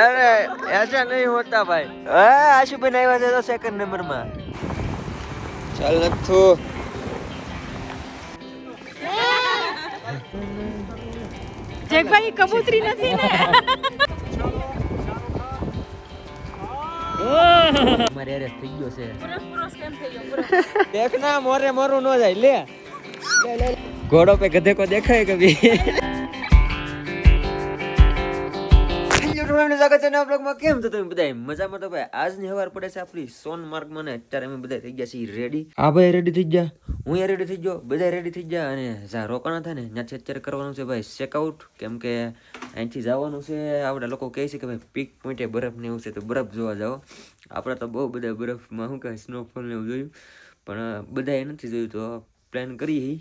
अरे ऐसा नहीं होता भाई। आशुबेन આવ્યા છે તો સેકન્ડ નંબર માં। ચાલ નથુ જેક ભાઈ કબૂતરી નથી ને। મારે અરે થઈ ગયો છે પૂરો સ્કેમ થઈ ગયો। દેખ ના મોરે મોરું ન જાય લે લે ઘોડો पे गधे को देखा है कभी? સ્વાગત છે નવા બ્લોગમાં। કેમ છો તમે બધા? મજામાં તો ભાઈ? આજની સવાર પડે છે આપણી સોનમાર્ગ માં ને અત્યારે અમે બધા થઈ ગયા છીએ રેડી। આ ભાઈ રેડી થઈ ગયા, હું યાર રેડી થઈ ગયો, બધા રેડી થઈ ગયા અને જા રોકાણા થાય ને ત્યાંથી અત્યારે કરવાનું છે ભાઈ ચેકઆઉટ। કેમ કે અહીંથી જવાનું છે, આપણે લોકો કહે છે કે ભાઈ પીક પોઈન્ટે બરફ ને એવું છે તો બરફ જોવા જાઓ। આપણે તો બહુ બધા બરફમાં શું કહે સ્નોફોલ ને એવું જોયું, પણ બધાએ નથી જોયું તો પ્લાન કરીએ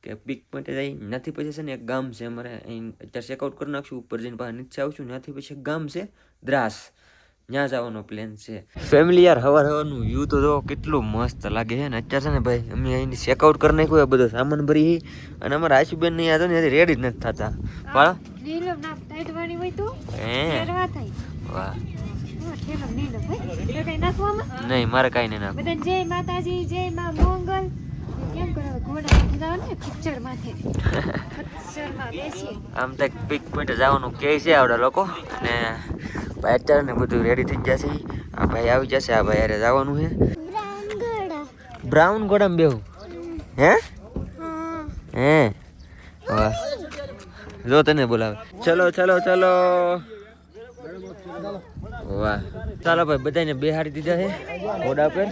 કે પીક પોઈન્ટે જઈ। ત્યાંથી પછી છે ને એક ગામ છે અમારે અહીં અત્યારે ચેકઆઉટ કરી નાખશું, ઉપર જઈને પાછા નીચે આવશું। ત્યાંથી પછી એક ગામ છે દ્રાસ, ત્યાં જવાનો પ્લાન છે ફેમિલી। યાર હવાર હવારનું વ્યૂ તો જો કેટલું મસ્ત લાગે છે ને। અત્યારે છે ને ભાઈ અમે અહીંની ચેકઆઉટ કરી નાખ્યું, બધો સામાન ભરી અને અમારા આશુબેન ને યાદ ને રેડી જ નથી થતા વાળા। વાહ નહીં મારે કઈ નહીં નાખ। જય માતાજી, જય માં મોંગલ। કેમ કરો ઘોડા માંથી જાવ ને ખચ્ચર માથે, ખચ્ચર માં બેસી આમ તક પીક પોઈન્ટ જવાનું કહે છે આવડા લોકો અને ભાઈ અત્યારે ને બધું રેડી થઈ જશે। આ ભાઈ આવી જશે, આ ભાઈ યારે જવાનું છે બ્રાઉન ઘોડામાં બેહું હે હે વાહ જો તને બોલાવે। ચલો ચલો ચલો વાહ ચાલો ભાઈ બધાને બેહાડી દીધા છે ઘોડા પર,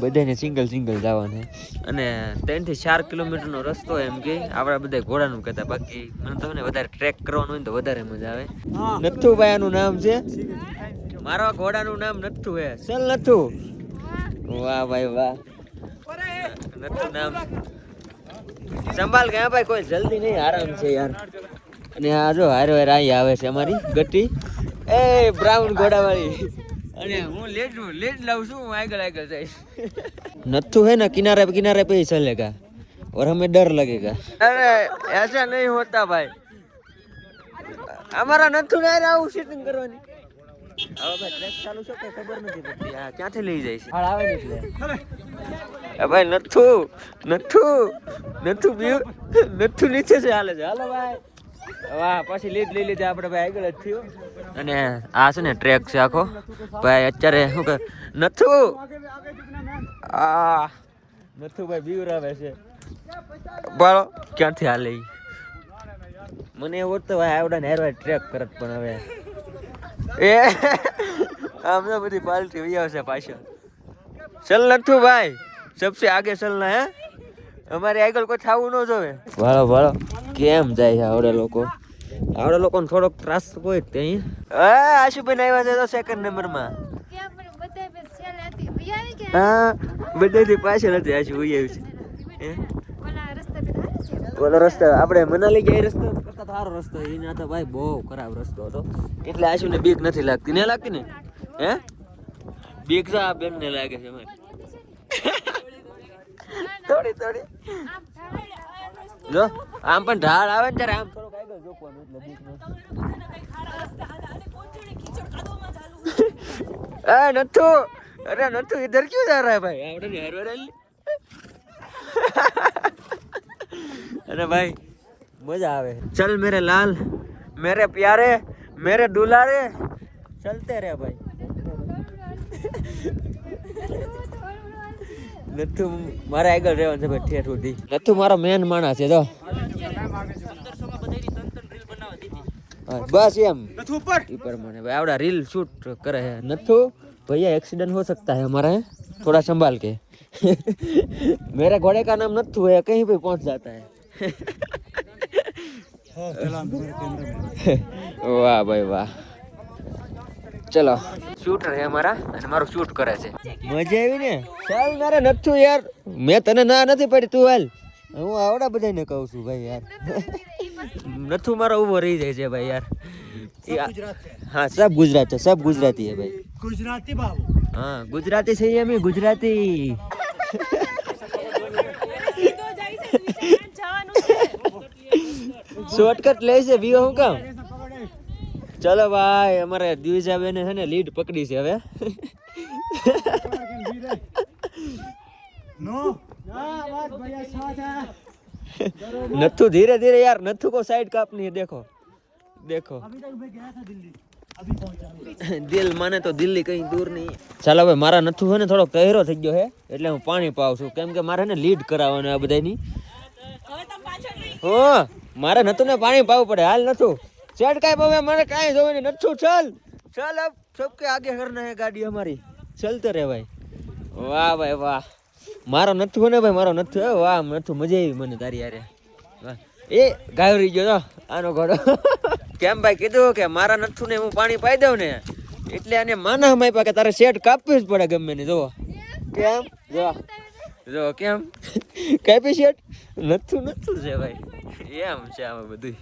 બધાને સિંગલ સિંગલ જવાનું છે અને 3 થી 4 કિલોમીટરનો રસ્તો એમ કે આપણે બધા ઘોડાનું કહેતા, બાકી મને તો ને વધારે ટ્રેક કરવાનું હોય ને તો વધારે મજા આવે। નથુભાઈ આનું નામ છે, મારા ઘોડાનું નામ નથુ હે। ચલ નથુ, વાહ ભાઈ વાહ નથુ નામ સંભાળ ગયા ભાઈ, કોઈ જલ્દી નહીં આરામ છે યાર। અને આ જો હારે હારે અહીં આવે છે અમારી ગટ્ટી એ બ્રાઉન ઘોડા વાળી, અને હું લેટ લાવું છું, હું આગળ આગળ જઈશ। नत्थु है ना किनारे पे ही चलेगा और हमें डर लगेगा। अरे ऐसा नहीं होता भाई, हमारा नत्थु नहीं रहा शूटिंग करवानी। હવે ભાઈ ટ્રેક ચાલુ છે કે ખબર નથી પડતી, આ ક્યાંથી લઈ જાય છે હાલ આવે ને એટલે એ ભાઈ નથુ નથુ નીચે છે હાલે છે। હાલો ભાઈ વાહ પછી લીડ લઈ લીધા આપણે ભાઈ આગળ જ થયો। અને આ છે ને ટ્રેક છે આખો ભાઈ। અત્યારે શું કે નથુ આ નથુ ભાઈ બીવરાવે છે બાળો ક્યાંથી હાલે મને એવું તો ભાઈ આવડા ને હેરવાય ટ્રેક કરત, પણ હવે એ આમ તો બધી પાલટી વહી આવશે પાછળ। ચલ નથુ ભાઈ સબસે આગે ચલના હે, અમારી આગળ કોઈ થાવું ન જોવે। ભાળો ભાળો કેમ જાય છે આવડા લોકોને થોડોક ત્રાસ હોય જ ત્યાં। આશુબેન આવ્યા છે તો સેકન્ડ નંબર માં। હા બધાથી પાછળ હતી આશુ વહી આવી છે। ઓલો રસ્તો આપણે મનાલી ગયા રસ્તો કરતા સારો રસ્તો, એના તો ભાઈ બહુ ખરાબ રસ્તો હતો, એટલે આશુ ને બીક નથી લાગતી, ને લાગતી ને હે બીક તો આ બેન ને લાગે છે થોડી થોડી જો આમ પણ ઢાળ આવે ને ત્યારે આમ થોડુંક આગળ જોવાનું એટલે બીક નથી। નથુ अरे नथु इधर क्यों जा रहा है भाई? आवड़े ने हरवर आली अरे भाई मजा आवे। चल मेरे लाल, मेरे प्यारे, मेरे दुलारे, चलते रहे भाई। नथु मारा આગળ રહેવાનું છે ભાઈ ઠેઠ સુધી। નથુ મારો મેન માણસ છે જો बस એમ नथु ऊपर મને ભાઈ આવડા રીલ શૂટ કરે છે नथु। भैया एक्सीडेंट हो सकता है हमारा है, थोड़ा संभाल के मेरे घोड़े का नाम नथु है, कहीं पे पहुंच जाता है। वाह भाई वाह चलो शूटर है हमारा અને મારું શૂટ કરે છે। મજા આવી ને? ચાલ મારે નથુ યાર, મેં તને ના નથી પડી, તું હાલ। હું આવડા બધાને કહું છું ભાઈ યાર નથુ મારો ઊભો રહી જાય છે ભાઈ યાર। हाँ सब गुजराती है भाई, गुजराती बाबू। हाँ गुजराती सही है, मैं गुजराती शॉर्टकट ले से भी हूँ काम। ચલો ભાઈ અમારે દ્વિજાબેને છે ને લીડ પકડી છે હવે नथु धीरे धीरे यार नथु को साइड कापनी है देखो देखो अभी तक मैं गया था दिल्ली अभी पहुंचा दिल माने तो दिल्ली कहीं दूर नहीं ચાલો હવે મારા નથુ છે ને થોડો કહેરો થઈ ગયો છે એટલે હું પાણી પાઉં છું કેમ કે મારે ને લીડ કરાવવાનું આ બધાની હવે તો પાછળ નહીં હો મારે નથુ ને પાણી પાવું પડે હાલ નથુ ચડ કાઈ પાવે મારે કાઈ જોવે નહીં નથુ ચલ चल अब सबके आगे करना है गाड़ी हमारी चलते रहे भाई वाह भाई वाह मारो नथु ने भाई मारो नथु वाह नथु मजा आई મને તારી યારે વાહ એ ગાવરી ગયો તો આનો ઘોડો કેમ ભાઈ કીધું કે મારા નથુ ને હું પાણી પાઈ દઉં ને એટલે આને માના માપ્યા કે તારે શેડ કાપવી જ પડે ગમે ને જો કેમ જો જો કેમ કાપી શેડ નથુ નથુ છે ભાઈ એમ છે આમાં બધું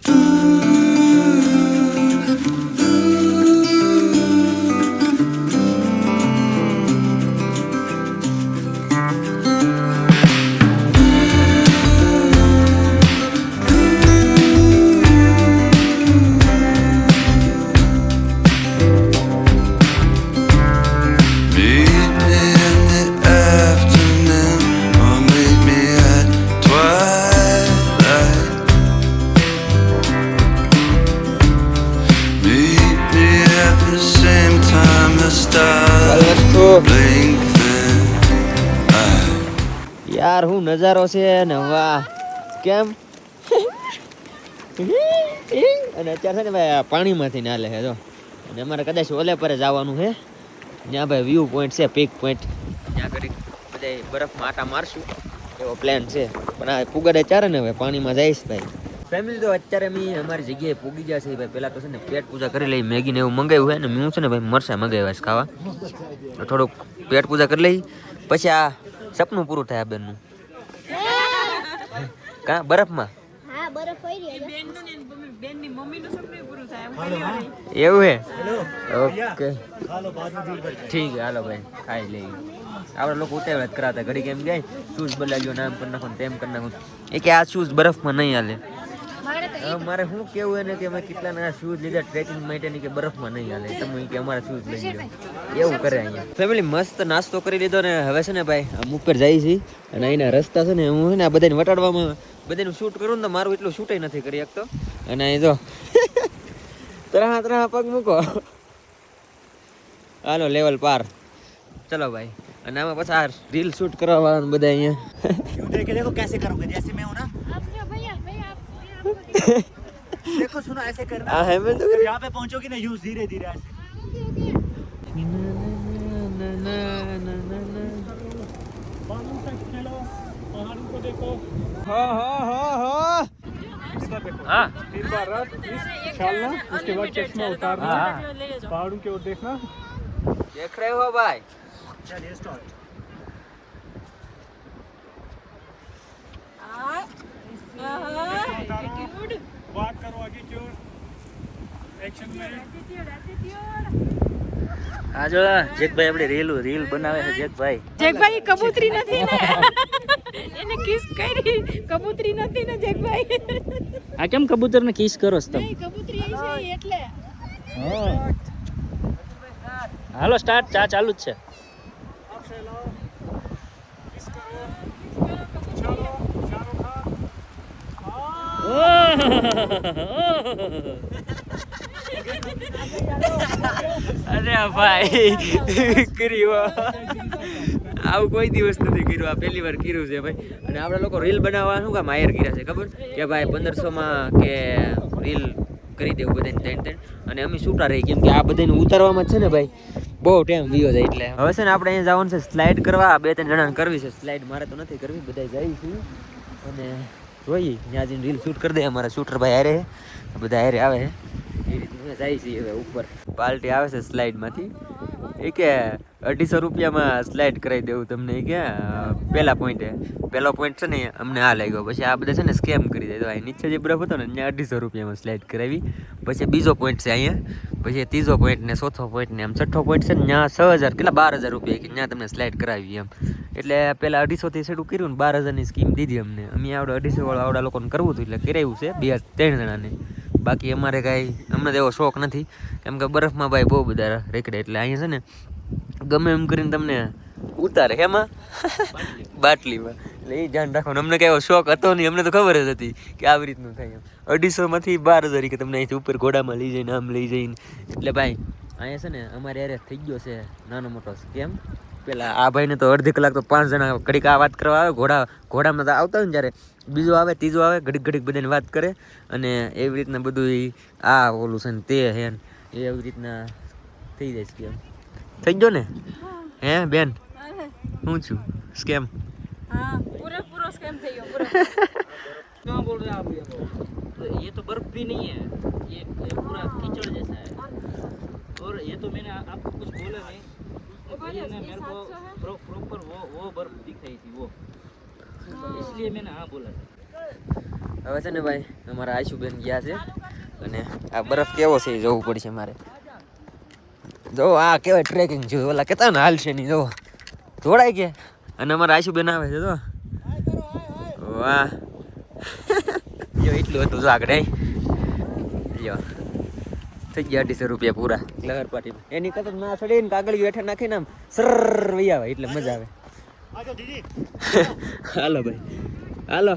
यार हूँ नजारो से ने वाह केम અને અત્યારે છે ને ભાઈ પાણીમાંથી નાલે છે જો અને અમારે કદાચ ઓલે પર જવાનું છે ત્યાં ભાઈ વ્યૂ પોઈન્ટ છે પીક પોઈન્ટ ત્યાં કરી બધા બરફમાં આટા મારશું એવો પ્લાન છે પણ આ પુગડે ચારે ને ભાઈ પાણીમાં જઈશ ભાઈ ફેમિલી તો અત્યારે અમે અમારી જગ્યાએ પૂગી ગયા છે ભાઈ પેલા તો છે ને પેટ પૂજા કરી લઈ મેગી ને એવું મંગાવ્યું હોય ને હું છે ને ભાઈ મરસા મંગાવ્યા છે ખાવા તો થોડુંક પેટ પૂજા કરી લઈ પછી આ સપનું પૂરું થાય આ બેનનું કા બરફમાં હા બરફ હોય રે બેનની મમ્મીનું સપનું પૂરું થાય એવું હે ઓકે ઠીક હે હાલો ભાઈ ખાઈ લઈ આપણે લોકો ઉતાવળ જ કરાતા ઘડી કેમ જાય શૂઝ બદલાવ્યો નામ કરી નાખો તેમ કરી નાખો એ કે આ શૂઝ બરફમાં નહીં હાલે મારે શું કેવું એને કે મેં કેટલા ના શૂઝ લીધા ટ્રેકિંગ માટે કે બરફમાં નહીં હાલે તમે કે અમારા શૂઝ લઈ લો એવું કરે અહીંયા ફેમિલી મસ્ત નાસ્તો કરી લીધો ને હવે છે ને ભાઈ આમ ઉપર જાય છે અને અહીંના રસ્તા છે ને હું છે ને આ બધાને વટાડવામાં બધાનું શૂટ કરું ને તો મારું એટલું શૂટ નથી કરી શકતો અને અહીં જો ત્રણા પગ મૂકો હાલો લેવલ પાર ચલો ભાઈ અને આમાં પછી આ રીલ શૂટ કરવા વાળા બધા અહીંયા देखो कैसे करोगे जैसे मैं हूँ ना आपने भैया भैया देखो सुनो ऐसे करना આ હે મેં તો जब यहाँ पे पहुँचोगे ना यूज धीरे धीरे ऐसे बालू तक चलो पहाड़ों को देखो हाँ तीन बार रख छालना उसके बाद चश्मा उतारना पहाड़ों की ओर देखना देख रहे हो भाई चलिए स्टार्ट बात करो आगे की ओर एक्शन में આ જો જેકભાઈ આપણે રીલ બનાવે છે જેકભાઈ જેકભાઈ કબૂતરી નથી ને એને કિસ કરી કબૂતરી નથી ને જેકભાઈ આ કેમ કબૂતર ને કિસ કરો છો તમે નહીં કબૂતરી આવી છે એટલે હાલો સ્ટાર્ટ ચા ચાલુ જ છે અરે ભાઈ કર્યું આવું કોઈ દિવસ નથી કર્યું આ પહેલી વાર કર્યું છે ભાઈ અને આપણે લોકો રીલ બનાવવા શું કામ હાયર કર્યા છે ખબર કે ભાઈ 1500 કે રીલ કરી દેવું બધાને ત્રણ અને અમે છૂટા રહી કેમ કે આ બધાને ઉતારવામાં જ છે ને ભાઈ બહુ ટાઈમ વિયો જાય એટલે હવે છે ને આપણે અહીંયા જવાનું છે સ્લાઇડ કરવા 2-3 જણાને કરવી છે સ્લાઇડ મારે તો નથી કરવી બધા જાય છે અને જોઈએ ત્યાં જઈને રીલ શૂટ કરી દે અમારા શૂટર ભાઈ હારે બધા હારે આવે છે એ રીતનું જાય છે હવે ઉપર પાર્ટી આવે છે સ્લાઇડમાંથી એ કે 250 રૂપિયામાં સ્લાઇડ કરાવી દેવું તમને એ કે પહેલો પોઈન્ટ છે ને અમને આ લાગ્યો પછી આ બધા છે ને સ્કેમ કરી દે તો અહીં નીચે જે બરફ હતો ને ત્યાં 250 રૂપિયામાં સ્લાઇડ કરાવી પછી બીજો પોઈન્ટ છે અહીંયા પછી ત્રીજો પોઈન્ટ ને ચોથો પોઈન્ટ ને આમ છઠ્ઠો પોઈન્ટ છે ને ત્યાં 6000 કેટલા 12000 રૂપિયા કે ત્યાં તમને સ્લાઇડ કરાવી એમ એટલે પહેલાં 250 થી શરૂ કર્યું ને 12000ની સ્કીમ દીધી અમને અમે આવડે 250 વાળા આવડા લોકોને કરવું હતું એટલે કરાવ્યું છે 2-3 જણાને બાકી અમારે કાંઈ અમને તો એવો શોખ નથી, કેમ કે બરફમાં ભાઈ બહુ બધા રેકડે, એટલે અહીંયા છે ને ગમે એમ કરીને તમને ઉતારે એમાં બાટલીમાં, એટલે એ ધ્યાન રાખવાનું. અમને કઈ એવો શોખ હતો નહીં, અમને તો ખબર જ હતી કે આવી રીતનું થાય એમ. 250માંથી 12,000 કે તમને અહીંથી ઉપર ઘોડામાં લઈ જઈને આમ લઈ જઈને, એટલે ભાઈ અહીંયા છે ને અમારે યારે થઈ ગયો છે નાનો મોટો સ્કેમ. પેલા આ ભાઈને તો અડધી કલાક તો 5 જણા ઘડીક આ વાત કરવા આવે, ઘોડામાં તો આવતા હોય ને જ્યારે બીજો આવે ત્રીજો આવે, ઘડીક બધાને વાત કરે, અને એવી રીતના બધું આ ઓલું છે ને તે હે ને એવી રીતના થઈ જાય સ્કેમ. થઈ ગયો ને હે બેન? હું છું સ્કેમ? हाँ पूरा स्कैम थे ये पूरा क्या बोल रहे हैं आप? ये तो बर्फ भी नहीं है, ये पूरा कीचड़ जैसा है, और ये तो मैंने आपको कुछ बोला नहीं, भैया ने मेरे को प्रॉपर वो बर्फ दिख रही थी वो, इसलिए मैंने हाँ बोला. હવે છે ને ભાઈ અમારા આશુબેન ગયા છે, અને આ બરફ કેવો છે એ જોવું પડશે મારે. જો આ કેવાય ટ્રેકિંગ છે, ઓલા કેતા ને હાલશે નહીં, જો જોડાય કે. અને અમારા આશુબેન આવે છે, જો વાહ જો એટલું હતું જો આગળ જો થઈ ગયા 250 રૂપિયા પૂરા લહર પાટીમાં. એની કરતા ના ચડીને કાગળ હેઠળ નાખીને આમ સર વહી આવે એટલે મજા આવે. હાલો ભાઈ હાલો.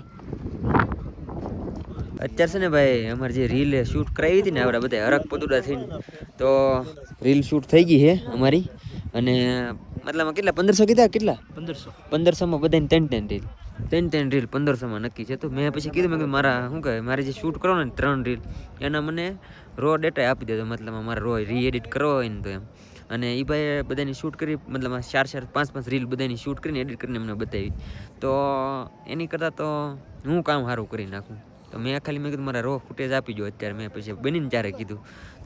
અત્યારે છે ને ભાઈ અમારે જે રીલ શૂટ કરાવી હતી ને આપણા બધા હરક પતુડા થઈને, તો રીલ શૂટ થઈ ગઈ છે અમારી. અને મતલબ કેટલા 1500 કીધા? કેટલા 1500માં બધાને 3 રીલ 1500માં નક્કી છે. તો મેં પછી કીધું, મેં કીધું મારા શું કહે મારે જે શૂટ કરવાનો ને 3 રીલ એના મને રો ડેટા આપી દેતો, મતલબ મારે રો રીએડિટ કરવો હોય ને તો એમ. અને એ ભાઈ બધાની શૂટ કરી, મતલબ 4-4 5-5 રીલ બધાની શૂટ કરીને એડિટ કરીને મને બતાવી. તો એની કરતાં તો હું કામ સારું કરી નાખું. તો મેં કીધું મારા રો ફૂટેજ આપી દો અત્યારે. મેં પછી બનીને ત્યારે કીધું,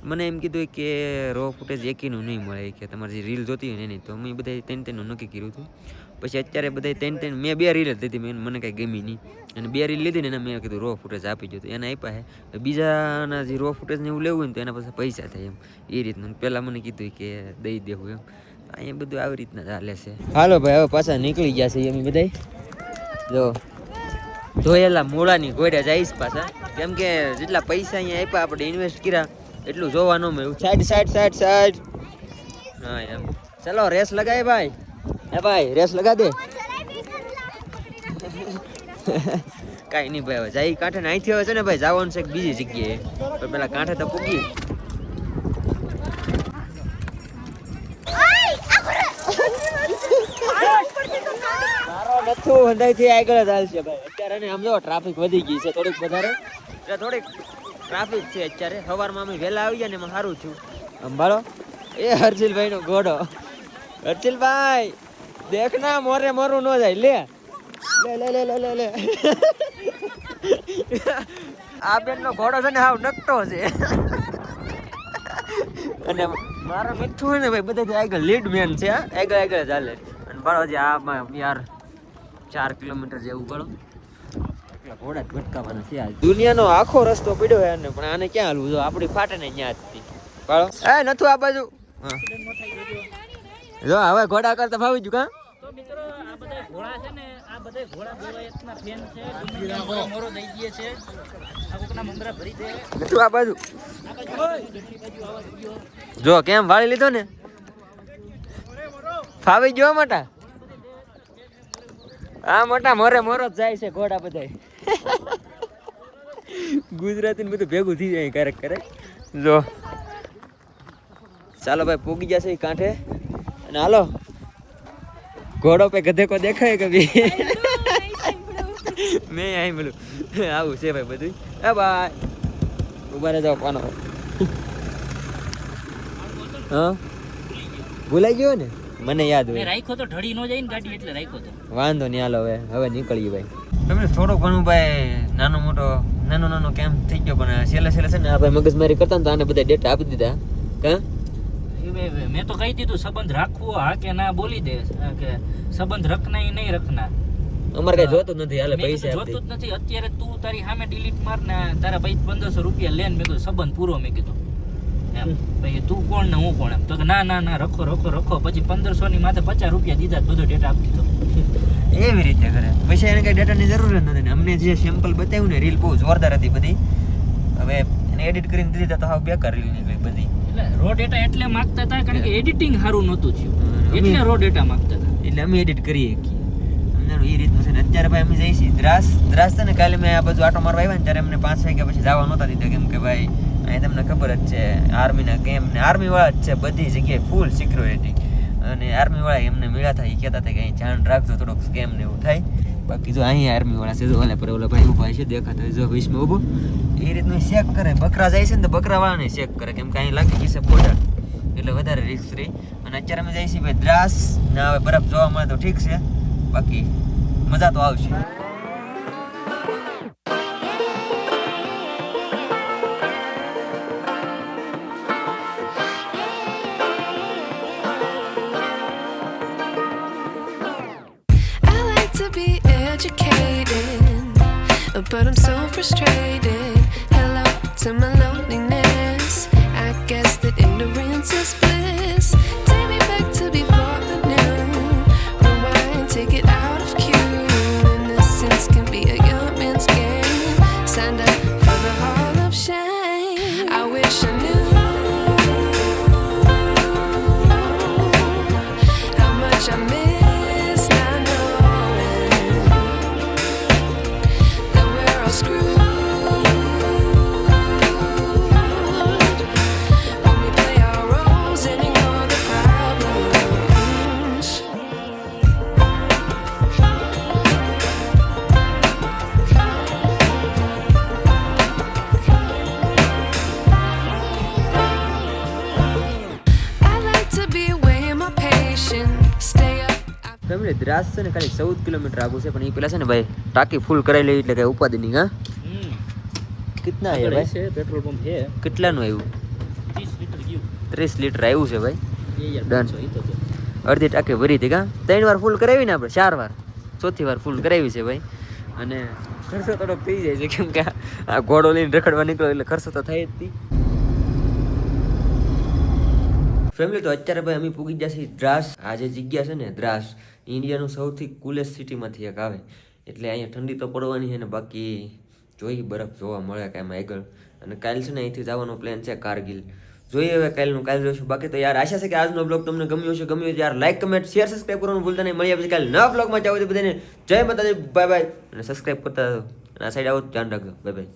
મને એમ કીધું કે રો ફૂટેજ એકીનું નહીં મળે કે તમારે જે રીલ જોતી હોય ને એની. તો મેં બધા 3-3નું નક્કી કર્યું હતું. પછી અત્યારે બધા 3-3 મેં 2 રીલ જ લીધી, મને કાંઈ ગમી નહીં, અને 2 રીલ લીધી ને એને મેં કીધું રો ફૂટેજ આપી દો. તો એને આપ્યા છે. બીજાના જે રો ફૂટેજને એવું લેવું હોય ને તો એના પાસે પૈસા થાય એમ, એ રીતનું. પહેલાં મને કીધું કે દઈ દેવું એમ. અહીંયા બધું આવી રીતના ચાલે છે. હાલો ભાઈ હવે પાછા નીકળી ગયા છે એમ બધા. જો જોયેલા મૂળાની ઘોડે જઈશ પાછા, કેમ કે જેટલા પૈસા અહીંયા આપ્યા આપણે ઇન્વેસ્ટ કર્યા એટલું જોવા ન મળ્યું. સાઈડ હા એમ. ચલો રેસ લગાય ભાઈ. હે ભાઈ રેસ લગા દે. કાંઈ નહીં ભાઈ, હવે જાય કાંઠે ને અહીંથી હવે છે ને ભાઈ જવાનું છે બીજી જગ્યાએ, પણ પેલા કાંઠે તો પૂગી. નથું હંધાઈથી આગળ જ હાલશે ભાઈ. અત્યારે આમ જો ટ્રાફિક વધી ગઈ છે થોડીક વધારે, એટલે થોડીક ટ્રાફિક છે અત્યારે. સવારમાં અમે વહેલા આવી ગયા ને એમાં સારું છું. અંબાળો એ હર્ષિલભાઈ નો ઘોડો. હર્ષિલભાઈ દેખ ના મોરે મોરું ન જાય. લે લે લે લે લે લે. આ બેન નો ઘોડો છે ને હાવ નકટો છે. અને મારો મીઠું હોય ને ભાઈ બધાથી આગળ લીડ મેન છે, આગળ ચાલે. અને બાળો જે આ યાર 4 કિલોમીટર જેવું ગળો, એટલા ઘોડા જ ભટકાવાના છે. આ દુનિયાનો આખો રસ્તો પડ્યો છે, પણ આને ક્યાં હાલવું? જો આપણી ફાટે ને ત્યાં જ બાળો એ નથું આ બાજુ. જો હવે ઘોડા કરતા ફાવી ગયું. કાં તો મિત્રો આ બધા ઘોડા છે ને, આ બધા ઘોડા દેવાયતના ફેન છે, ડુંગળીના મોરો દઈ ગયે છે, આ કોકના મમરા ભરી દે. નથું આ બાજુ જો કેમ વાળી લીધો ને, ફાવી ગયો મોટા. આ મોટા મોરે મોરો જ જાય છે ઘોડા બધા. ગુજરાતી ને બધું ભેગું થઈ જાય ક્યારેક. જો ચાલો ભાઈ પૂગી જશે કાંઠે. અને હાલો ઘોડો પે ગધે કો દેખાય કભી. મેં અહીં બોલું આવું છે ભાઈ બધું. એ ભાઈ ઉભા રહી જાઓ પાનો. હા ભૂલાઈ ગયો ને, મને યાદ હોય. રાખ્યો તો ઢળી નો જાય ને ગાડી, એટલે રાખ્યો તો. વાંધો નહીં હાલો હવે નીકળીએ ભાઈ. તમને થોડું ઘણું ભાઈ નાનો કેમ થઈ ગયો, પણ છેલ્લે છે ને આ ભાઈ મગજમારી કરતા ને તો આને બધા ડેટા આપી દીધા. કાં મેં તો કહી દીધું સંબંધ રાખવો હા કે ના, બોલી દે કે સંબંધ રખના નહીં રખના. અમારે કઈ જોતું જ નથી. હાલે પૈસા જોતું જ નથી. અત્યારે તું તારી સામે ડિલીટ માર ને તારા ભાઈ 1500 રૂપિયા લે ને, મેં કીધું સંબંધ પૂરો. મેં કીધું એમ ભાઈ તું કોણ ને હું કોણ? એમ તો ના રખો. પછી 1500 ની માથે 50 રૂપિયા દીધા, બધો ડેટા આપી દીધો. એવી રીતે કરે. પછી એને કઈ ડેટાની જરૂર જ નથી. અમને જે સેમ્પલ બતાવ્યું ને રીલ બહુ જોરદાર હતી બધી. હવે અને એડિટ કરીને દીધી તો હાવ બેકાર રીલ નીકળી બધી. એટલે રો ડેટા એટલે માંગતા હતા કારણ કે એડિટિંગ સારું નહોતું થયું એટલે રો ડેટા માંગતા હતા. એટલે અમે એડિટ કરીએ કે અમને એ રીતનું છે ને. અત્યારે ભાઈ અમે જઈએ છીએ દ્રાસ છે ને. કાલે મેં આ બાજુ આટો મારવા આવ્યા ને ત્યારે અમને 5 વાગ્યા પછી જવા નહોતા દીધા, કેમ કે ભાઈ અહીં તમને ખબર જ છે આર્મીના કેમ્પ ને આર્મી વાળા જ છે બધી જગ્યાએ ફૂલ સિક્યોરિટી, અને આર્મી વાળા એમને મળ્યા હતા. એ કહેતા હતા કે અહીં ધ્યાન રાખજો થોડોક સ્કેમ ને એવું થાય. બાકી જો અહીંયા આર્મી વાળા છે, જો ઓલા પર ઓલા ભાઈ ઉભા છે દેખાતા હોય, જો વિશમાં ઊભો એ રીતનું ચેક કરે. બકરા જાય છે ને તો બકરા વાળાને ચેક કરે, કેમ કે અહીં લાગી ગઈ છે બોર્ડર એટલે વધારે રિસ્ક રહી. અને અત્યારે અમે જઈએ છીએ ભાઈ દ્રાસ ને. હવે બરફ જોવા મળે તો ઠીક છે, બાકી મજા તો આવશે. I like to be educated, but I'm so frustrated. Hello to my loneliness. I guess that ignorance is bliss. Take me back to before the new. Rewind, take it out of cue. Innocence can be a young man's game. Signed up for the hall of shame. I wish I knew how much I miss not knowing that we're all screwed when we play our roles and ignore the problems. I like to be away in my patience. Stay up. Family Dras છે ને ખાલી 14 kilometre આગું છે, પણ એ પેલા છે ને ભાઈ ટાંકી ફૂલ કરાવી લઈ એટલે કઈ ઉપાધિ નહીં. હા કેટલા આવ્યા ભાઈ? છે પેટ્રોલ પંપ છે કેટલાનું આવ્યું? 30 લીટર ગયું 30 લીટર આવ્યું છે ભાઈ. એ યાર Done. 500 ઈ તો છે. અડધી ટાંકી ભરી હતી. કા 3 વાર ફૂલ કરાવી ને આપણે, 4 વાર, ચોથી વાર ફૂલ કરાવી છે ભાઈ. અને ખર્ચો થોડોક થઈ જાય છે, કેમ કે આ ઘોડો લઈને રખડવા નીકળો એટલે ખર્ચો તો થાય જ હતી. ફેમિલી તો અત્યારે ભાઈ અમે પૂગી ગયા છીએ દ્રાસ. આ જે જગ્યા છે ને દ્રાસ, ઇન્ડિયાનું સૌથી કુલેસ્ટ સિટીમાંથી એક આવે. એટલે અહીંયા ઠંડી તો પડવાની છે ને, બાકી જોઈએ બરફ જોવા મળે કાંઈ આગળ. અને કાલ છે ને અહીંથી જવાનો પ્લાન છે કારગિલ. જોઈએ હવે કાલ જોઈશું. બાકી તો યાર આશા છે કે આજનો બ્લોગ તમને ગમ્યો હશે. ગમ્યો યાર લાઈક કમેન્ટ શેર સબસ્ક્રાઈબ કરવાનું ભૂલતા નહીં. મળીએ પછી કાલે નવા બ્લોગમાં. જાઓ બધાને જય માતાજી, બાય બાય. અને સબસ્ક્રાઈબ કરતા અને આ સાઈડ આવો ધ્યાન રાખજો. Bye bye.